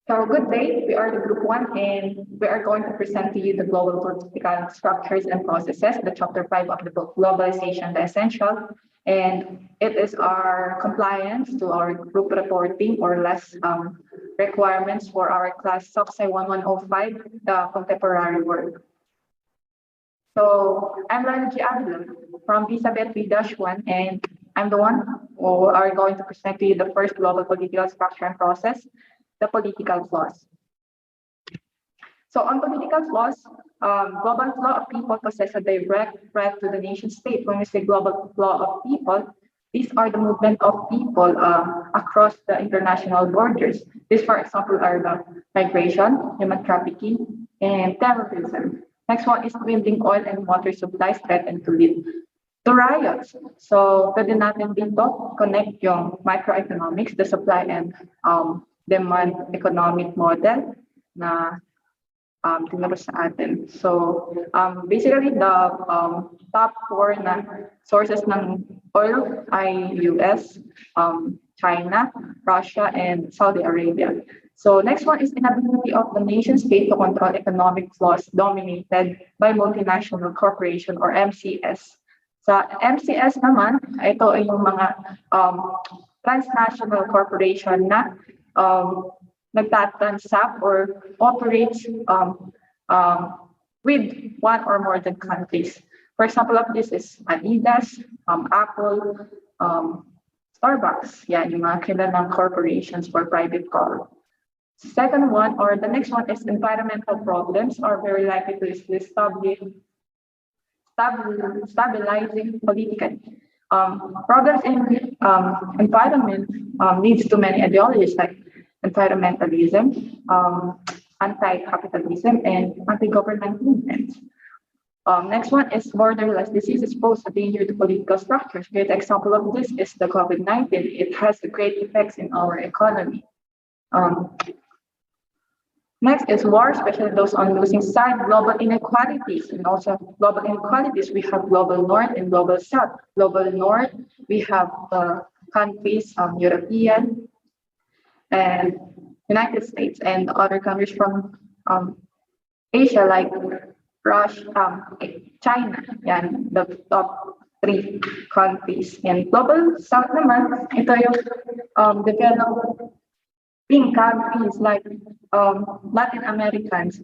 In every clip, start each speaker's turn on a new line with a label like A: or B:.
A: So good day, we are the group one and we are going to present to you the global political structures and processes, the chapter 5 of the book, Globalization, the Essential. And it is our compliance to our group reporting or less requirements for our class SOCSI 1105, the contemporary world. So I'm Rana G. Avila from Elizabeth V-1 and I'm the one who are going to present to you the first global political structure and process, the political flaws. So on political flaws, global flow of people possess a direct threat to the nation state. When we say global flow of people, these are the movement of people across the international borders. These, for example, are the migration, human trafficking, and terrorism. Next one is building oil and water supplies threatened to lead to riots. So, pwede natin dito connect yung microeconomics, the supply and demand economic model na tinuro sa atin. So, basically, the top four na sources ng oil ay US, China, Russia, and Saudi Arabia. So, next one is inability of the nation state to control economic flows dominated by multinational corporation or MCS. Sa MCS naman, ito ay yung mga transnational corporation na nagtatransact or operates with one or more than countries. For example of this is Adidas, Apple, Starbucks. Yan, yung mga kilalang corporations for private car. Second one, or the next one is environmental problems are very likely to stabilizing politically. Problems in environment leads to many ideologies like environmentalism, anti-capitalism, and anti-government movements. Next one is borderless diseases pose a danger to political structures. Great example of this is the COVID-19. It has great effects in our economy. Next is war, especially those on losing side, global inequalities. And also global inequalities, we have global north and global south. Global north, we have countries, European and United States, and other countries from Asia like Russia, China, and the top three countries. And global south naman, ito yung developing countries like Latin Americans,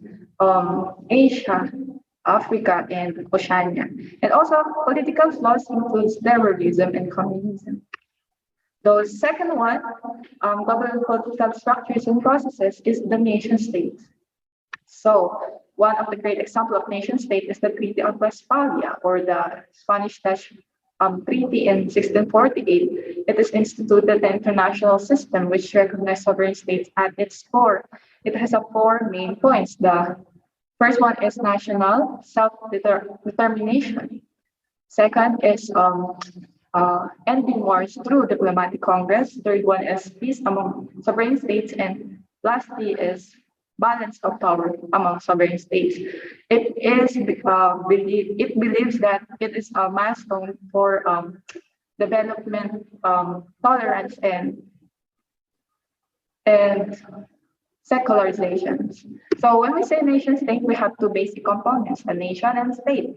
A: Asia, Africa, and Oceania. And also, political flaws includes terrorism and communism. The second one, global political structures and processes is the nation state. So, one of the great example of nation state is the Treaty of Westphalia or the Spanish-Dutch treaty in 1648. It is instituted the international system which recognizes sovereign states at its core. It has four main points. The first one is national self-determination. Second is ending wars through diplomatic congress. Third one is peace among sovereign states, and lastly is balance of power among sovereign states. It believes that it is a milestone for development, tolerance, and secularization. So when we say nation state, we have two basic components: a nation and state.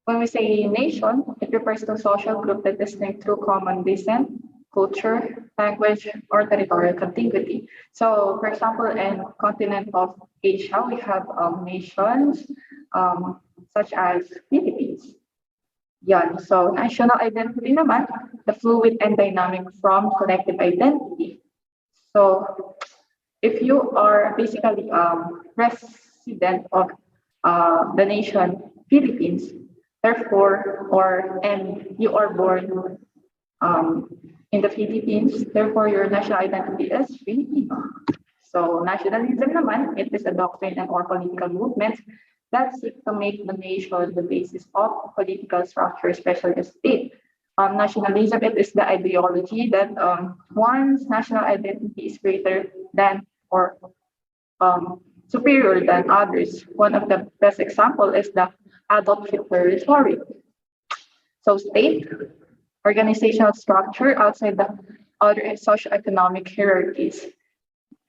A: When we say nation, it refers to a social group that is linked through common descent, culture, language, or territorial contiguity. So, for example, in continent of Asia, we have nations such as Philippines. Yan. So, national identity naman, the fluid and dynamic from collective identity. So, if you are basically resident of the nation Philippines, therefore, and you are born in the Philippines, therefore your national identity is Filipino. So nationalism naman, it is a doctrine and or political movement that seek to make the nation the basis of political structure, especially a state. Nationalism, it is the ideology that one's national identity is greater than or superior than others. One of the best example is the Adolf Hitler rhetoric. So state, organizational structure outside the other socioeconomic hierarchies.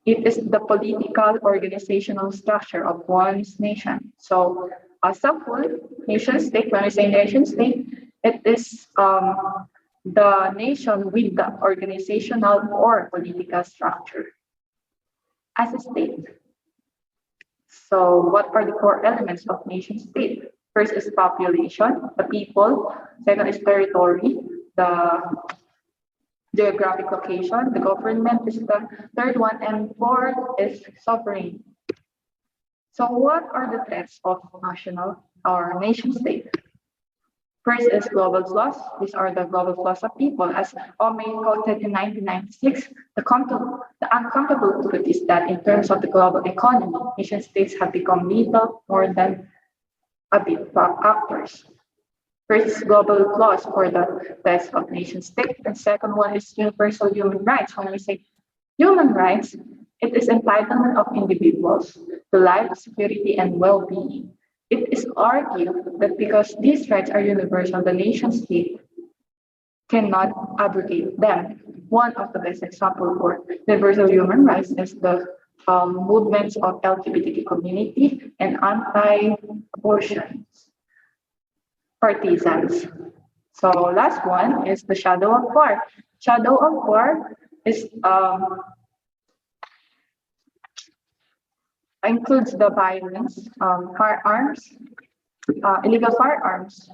A: It is the political organizational structure of one's nation. So, as a full nation state, when we say nation state, it is the nation with the organizational or political structure as a state. So, what are the core elements of nation state? First is population, the people. Second is territory, the geographic location. The government is the third one, and fourth is sovereign. So, what are the threats of national or nation state? First is global flaws. These are the global flaws of people. As Omei quoted in 1996, the uncomfortable truth is that in terms of the global economy, nation states have become little more than a bit actors. First is global flaws for the test of nation state, and second one is universal human rights. When we say human rights, it is entitlement of individuals to life, security, and well-being. It is argued that because these rights are universal, the nation state cannot abrogate them. One of the best examples for universal human rights is the movements of LGBT community and anti-abortion partisans. So last one is the shadow of war. Shadow of war is includes the violence, firearms, illegal firearms,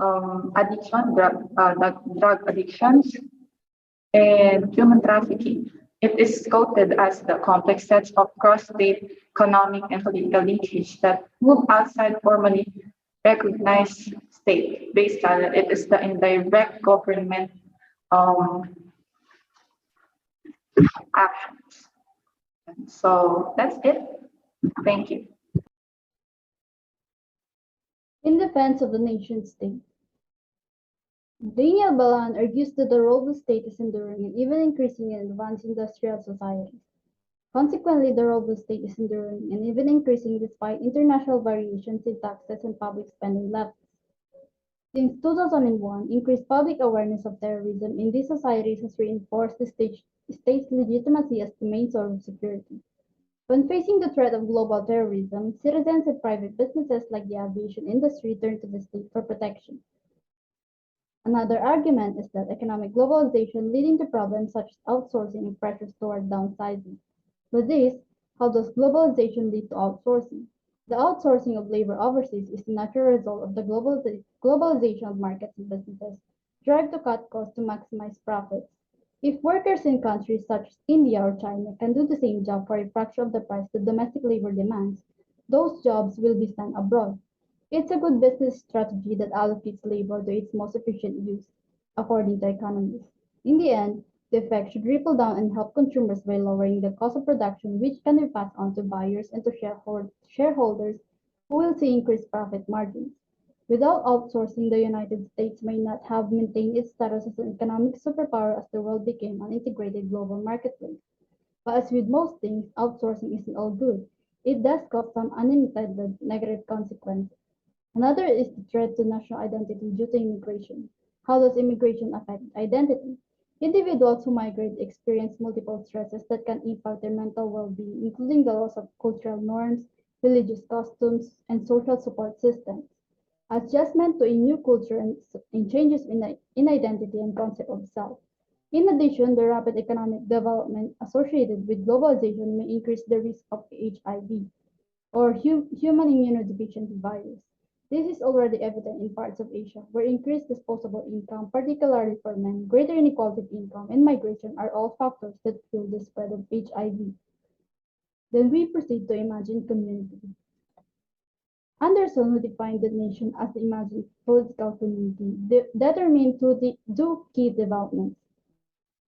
A: addiction, drug addictions, and human trafficking. It is quoted as the complex sets of cross-state economic and political linkage that move outside formally recognized state-based channel. It is the indirect government um, actions. So that's it. Thank you.
B: In defense of the nation-state, Daniel Balan argues that the role of the state is enduring and even increasing in advanced industrial societies. Consequently, the role of the state is enduring and even increasing despite international variations in taxes and public spending levels. Since 2001, increased public awareness of terrorism in these societies has reinforced the state's legitimacy as the main source of security. When facing the threat of global terrorism, citizens and private businesses like the aviation industry turn to the state for protection. Another argument is that economic globalization leading to problems such as outsourcing and pressures toward downsizing. With this, how does globalization lead to outsourcing? The outsourcing of labor overseas is the natural result of the globalization of markets and businesses, drive to cut costs to maximize profits. If workers in countries such as India or China can do the same job for a fraction of the price that domestic labor demands, those jobs will be sent abroad. It's a good business strategy that allocates labor to its most efficient use, according to economists. In the end, the effect should ripple down and help consumers by lowering the cost of production, which can be passed on to buyers and to shareholders who will see increased profit margins. Without outsourcing, the United States may not have maintained its status as an economic superpower as the world became an integrated global marketplace. But as with most things, outsourcing isn't all good. It does cause some unintended negative consequences. Another is the threat to national identity due to immigration. How does immigration affect identity? Individuals who migrate experience multiple stresses that can impact their mental well-being, including the loss of cultural norms, religious customs, and social support systems. Adjustment to a new culture and changes in identity and concept of self. In addition, the rapid economic development associated with globalization may increase the risk of HIV, or human immunodeficiency virus. This is already evident in parts of Asia, where increased disposable income, particularly for men, greater inequality of income, and migration are all factors that fuel the spread of HIV. Then we proceed to imagine community. Anderson, who defined the nation as the imagined political community, determined two key developments: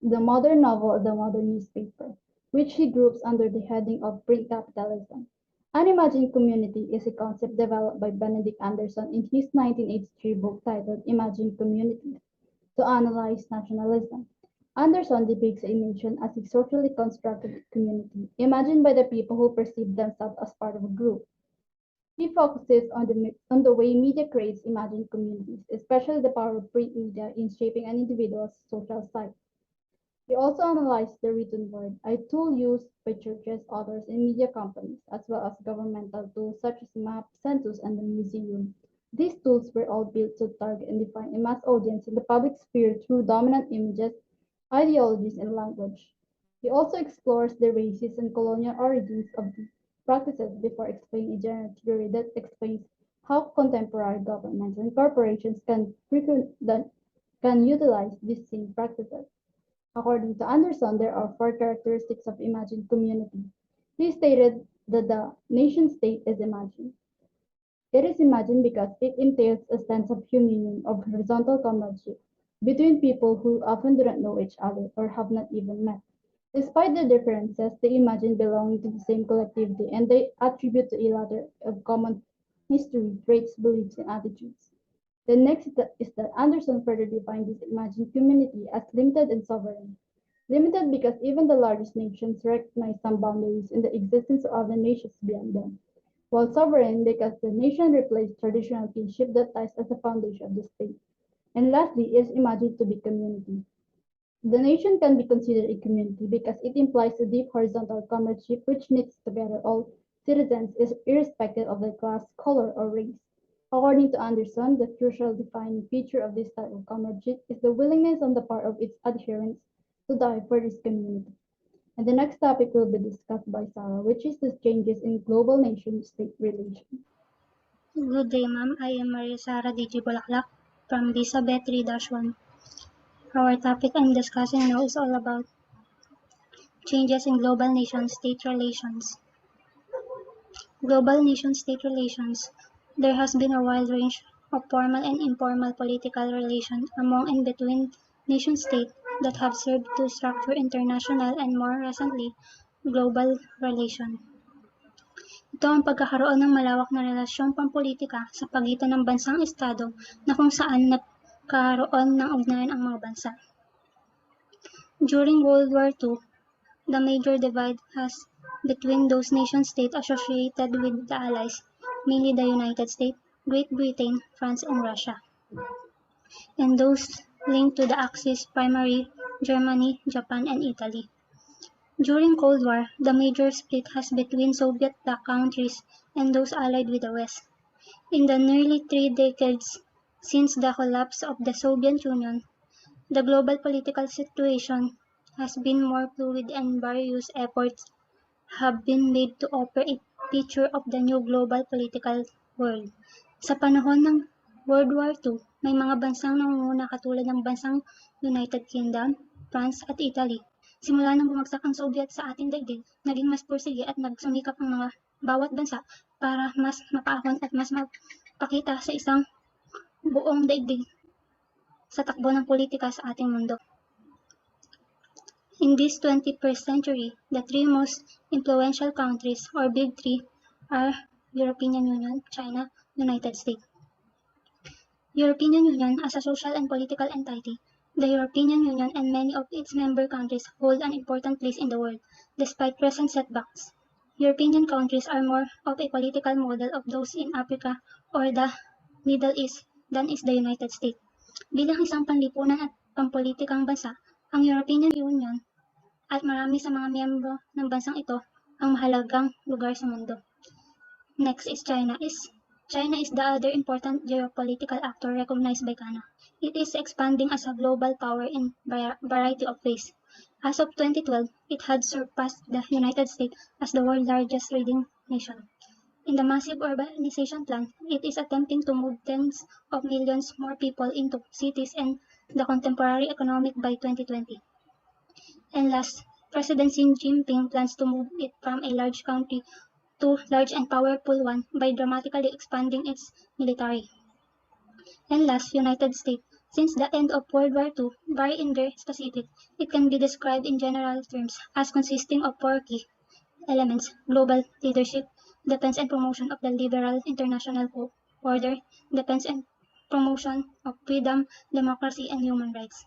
B: the modern novel and the modern newspaper, which he groups under the heading of print capitalism. An imagined community is a concept developed by Benedict Anderson in his 1983 book titled Imagined Communities to analyze nationalism. Anderson depicts a nation as a socially constructed community, imagined by the people who perceive themselves as part of a group. He focuses on the way media creates imagined communities, especially the power of print media in shaping an individual's social psyche. He also analyzed the written word, a tool used by churches, authors, and media companies, as well as governmental tools such as maps, census, and the museum. These tools were all built to target and define a mass audience in the public sphere through dominant images, ideologies, and language. He also explores the racist and colonial origins of these practices before explaining a general theory that explains how contemporary governments and corporations can utilize these same practices. According to Anderson, there are four characteristics of imagined community. He stated that the nation-state is imagined. It is imagined because it entails a sense of communion, of horizontal comradeship between people who often do not know each other or have not even met. Despite their differences, they imagine belonging to the same collectivity and they attribute to each other a common history, traits, beliefs, and attitudes. The next is that Anderson further defined this imagined community as limited and sovereign. Limited because even the largest nations recognize some boundaries in the existence of other nations beyond them, while sovereign because the nation replaced traditional kinship that ties as the foundation of the state. And lastly, it is imagined to be community. The nation can be considered a community because it implies a deep horizontal comradeship which knits together all citizens irrespective of their class, color, or race. According to Anderson, the crucial defining feature of this type of comradeship is the willingness on the part of its adherents to die for this community. And the next topic will be discussed by Sarah, which is the changes in global nation-state relations.
C: Good day, ma'am. I am Maria Sara D.G. Bulaklak from Visa B3-1. Our topic I'm discussing now is all about changes in global nation-state relations. Global nation-state relations. There has been a wide range of formal and informal political relations among and between nation-states that have served to structure international and more recently, global relations. Ito ang pagkakaroon ng malawak na relasyong pampolitika sa pagitan ng bansang estado na kung saan nagkaroon ng ugnayan ang mga bansa. During World War II, the major divide has between those nation-states associated with the Allies, mainly the United States, Great Britain, France, and Russia, and those linked to the Axis, primarily Germany, Japan, and Italy. During Cold War, the major split has between Soviet-backed countries and those allied with the West. In the nearly 3 decades since the collapse of the Soviet Union, the global political situation has been more fluid and various efforts have been made to offer a picture of the new global political world. Sa panahon ng World War II, may mga bansang nangunguna katulad ng bansang United Kingdom, France at Italy. Simula nang bumagsak ang Soviet sa ating daigdig, naging mas pursige at nagsumikap ang mga bawat bansa para mas mapaahon at mas magpakita sa isang buong daigdig sa takbo ng politika sa ating mundo. In this 21st century, the three most influential countries, or Big Three, are European Union, China, United States. European Union as a social and political entity, the European Union and many of its member countries hold an important place in the world, despite present setbacks. European countries are more of a political model of those in Africa or the Middle East than is the United States. Bilang isang panlipunan at pampolitikang bansa, ang European Union at marami sa mga miyembro ng bansang ito ang mahalagang lugar sa mundo. Next is China. China is the other important geopolitical actor recognized by Ghana. It is expanding as a global power in variety of ways. As of 2012, it had surpassed the United States as the world's largest trading nation. In the massive urbanization plan, it is attempting to move tens of millions more people into cities and the contemporary economic by 2020. And last, President Xi Jinping plans to move it from a large country to large and powerful one by dramatically expanding its military. And last, United States. Since the end of World War II, very in their specific, it can be described in general terms as consisting of four key elements: global leadership, defense and promotion of the liberal international order, defense and promotion of freedom, democracy, and human rights.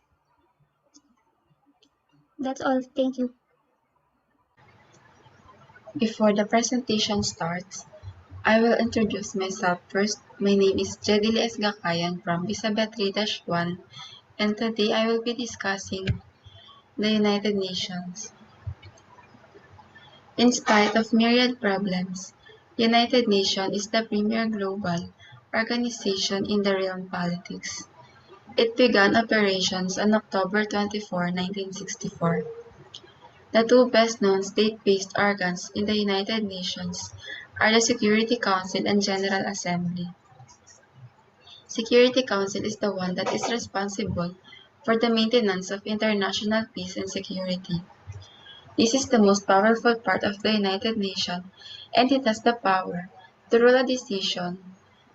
C: That's all. Thank you.
D: Before the presentation starts, I will introduce myself first. My name is Jedile S. Gakayan from Isabel 3-1, and today I will be discussing the United Nations. In spite of myriad problems, United Nations is the premier global organization in the realm politics. It began operations on October 24, 1964. The two best-known state-based organs in the United Nations are the Security Council and General Assembly. Security Council is the one that is responsible for the maintenance of international peace and security. This is the most powerful part of the United Nations, and it has the power to rule a decision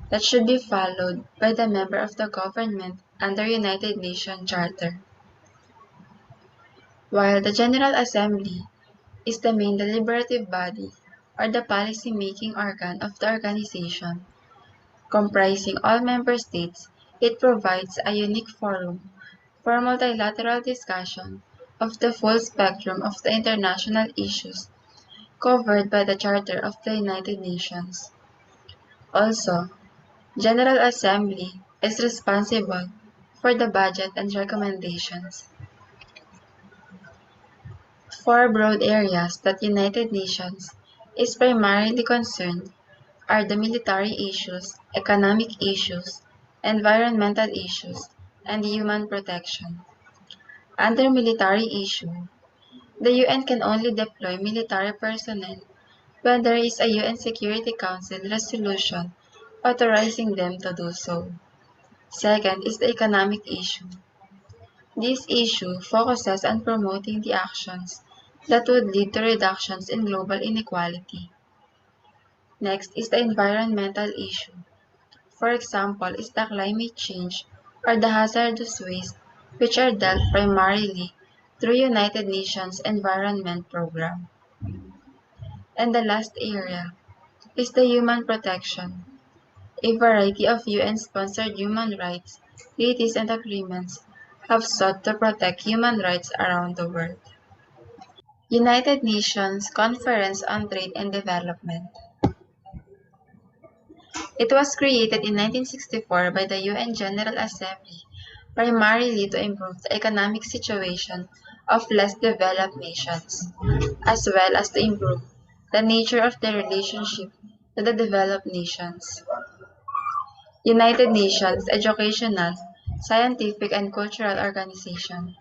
D: that should be followed by the member of the government under United Nations Charter. While the General Assembly is the main deliberative body or the policy-making organ of the organization, comprising all member states, it provides a unique forum for multilateral discussion of the full spectrum of the international issues covered by the Charter of the United Nations. Also, General Assembly is responsible for the budget and recommendations. Four broad areas that United Nations is primarily concerned are the military issues, economic issues, environmental issues, and human protection. Under military issue, the UN can only deploy military personnel when there is a UN Security Council resolution authorizing them to do so. Second is the economic issue. This issue focuses on promoting the actions that would lead to reductions in global inequality. Next is the environmental issue. For example, is the climate change or the hazardous waste, which are dealt primarily through United Nations Environment Program. And the last area is the human protection. A variety of UN-sponsored human rights treaties and agreements have sought to protect human rights around the world. United Nations Conference on Trade and Development. It was created in 1964 by the UN General Assembly primarily to improve the economic situation of less developed nations, as well as to improve the nature of their relationship to the developed nations. United Nations Educational, Scientific and Cultural Organization.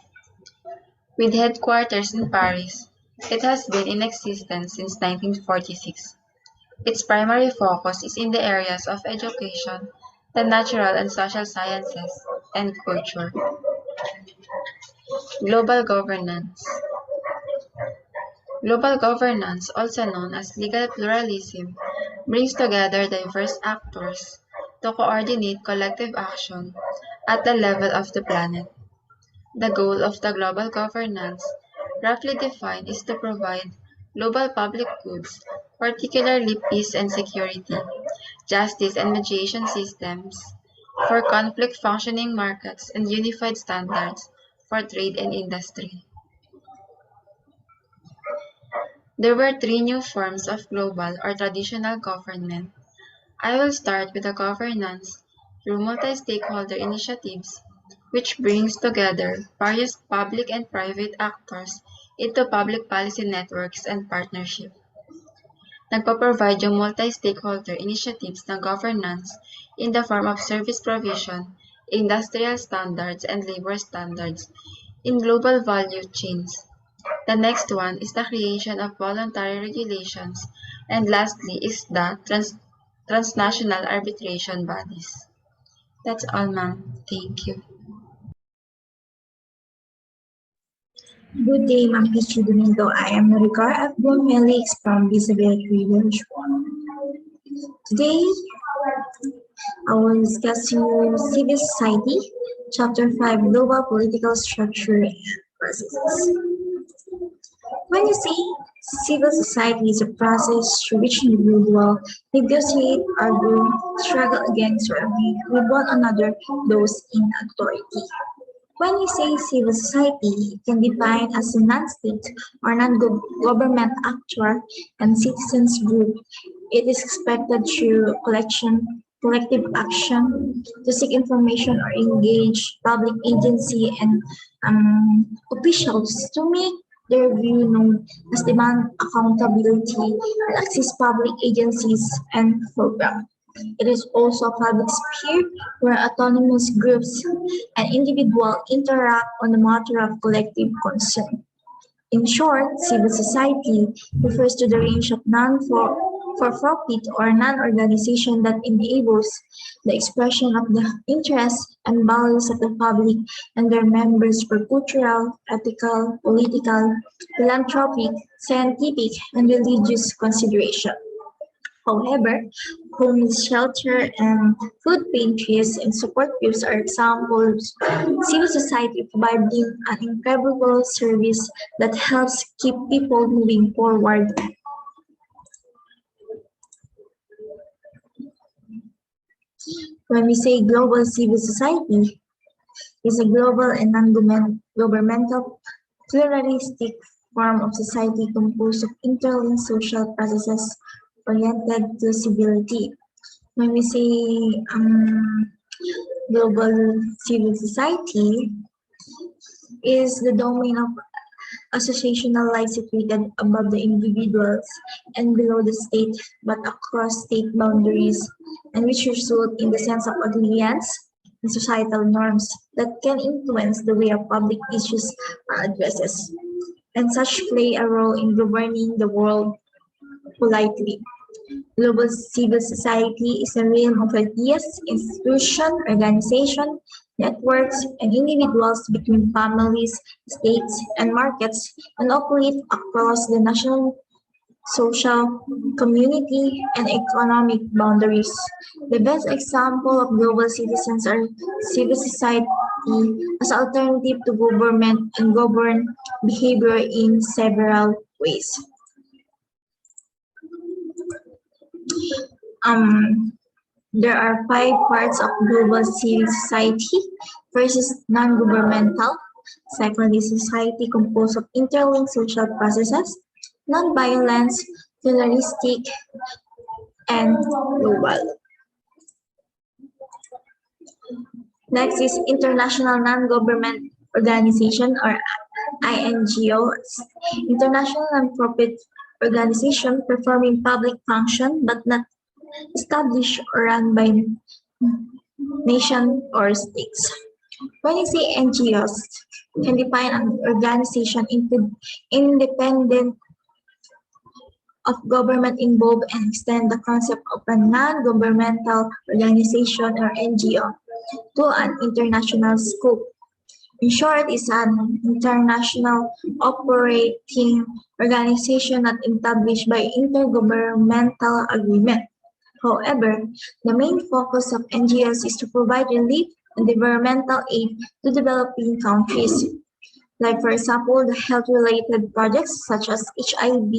D: With headquarters in Paris, it has been in existence since 1946. Its primary focus is in the areas of education, the natural and social sciences, and culture. Global governance. Global governance, also known as legal pluralism, brings together diverse actors to coordinate collective action at the level of the planet. The goal of the global governance, roughly defined, is to provide global public goods, particularly peace and security, justice and mediation systems for conflict functioning markets, and unified standards for trade and industry. There were three new forms of global or traditional government. I will start with the governance through multi-stakeholder initiatives, which brings together various public and private actors into public policy networks and partnership. Nagpo-provide yung multi-stakeholder initiatives ng governance in the form of service provision, industrial standards, and labor standards in global value chains. The next one is the creation of voluntary regulations, and lastly is the transnational arbitration bodies. That's all, ma'am. Thank you.
E: Good day, Ma'am History Domingo. I am Ricar Abdul Melix from Disability Village 1. Today, I will discuss civil society, Chapter 5, Global Political Structure and Processes. When you say civil society is a process through which individuals negotiate, argue, struggle against, or agree with one another, those in authority. When we say civil society, it can be defined as a non-state or non-government actor and citizens group. It is expected through collective action to seek information or engage public agency and officials to make their view known as demand accountability and assist public agencies and programs. It is also a public sphere where autonomous groups and individuals interact on the matter of collective concern. In short, civil society refers to the range of non-for-profit or non-organization that enables the expression of the interests and values of the public and their members for cultural, ethical, political, philanthropic, scientific, and religious consideration. However, homeless shelter and food pantries and support groups are examples of civil society providing an incredible service that helps keep people moving forward. When we say global civil society, it's a global and non-governmental pluralistic form of society composed of interlinked social processes oriented to civility. When we say global civil society, is the domain of associational life situated above the individuals and below the state, but across state boundaries, and which result in the sense of agreements and societal norms that can influence the way of public issues are addressed, and such play a role in governing the world politely. Global civil society is a realm of ideas, institutions, organizations, networks, and individuals between families, states, and markets, and operate across the national, social, community, and economic boundaries. The best example of global citizens are civil society as alternative to government and govern behavior in several ways. There are 5 parts of global civil society. First is non-governmental. Second is society composed of interlinked social processes, non-violence, pluralistic, and global. Next is international non-government organization or INGOs. International non-profit organization performing public function but not established or run by nation or states. When you say NGOs, can define an organization independent of government involved and extend the concept of a non-governmental organization or NGO to an international scope. In short, it's an international operating organization not established by intergovernmental agreement. However, the main focus of NGOs is to provide relief and developmental aid to developing countries. Like, for example, the health-related projects such as HIV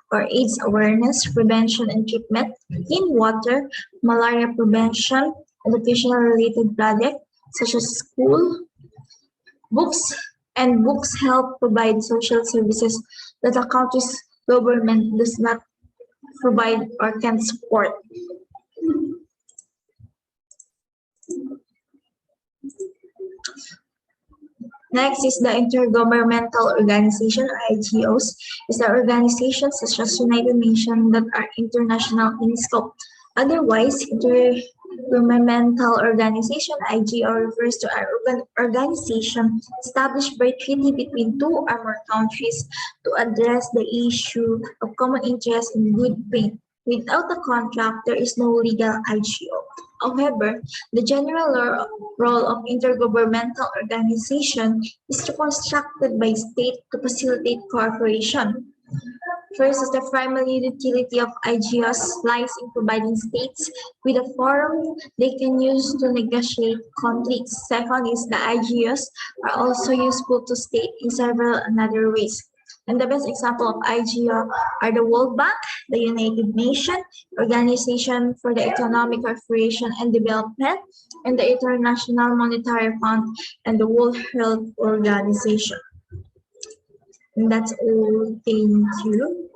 E: or AIDS awareness, prevention and treatment, clean water, malaria prevention, educational-related projects such as school, books help provide social services that a country's government does not provide or can support. Next is the intergovernmental organization or IGOs. Is the organizations such as United Nations that are international in scope. Otherwise, intergovernmental organization IGO refers to an organization established by treaty between 2 or more countries to address the issue of common interest in good faith. Without a contract, there is no legal IGO. However, the general role of intergovernmental organization is constructed by state to facilitate cooperation. First is the primary utility of IGOs lies in providing states with a forum they can use to negotiate conflicts. Second is the IGOs are also useful to state in several other ways. And the best example of IGO are the World Bank, the United Nations, Organization for the Economic Cooperation and Development, and the International Monetary Fund and the World Health Organization. And that's all. Thank you.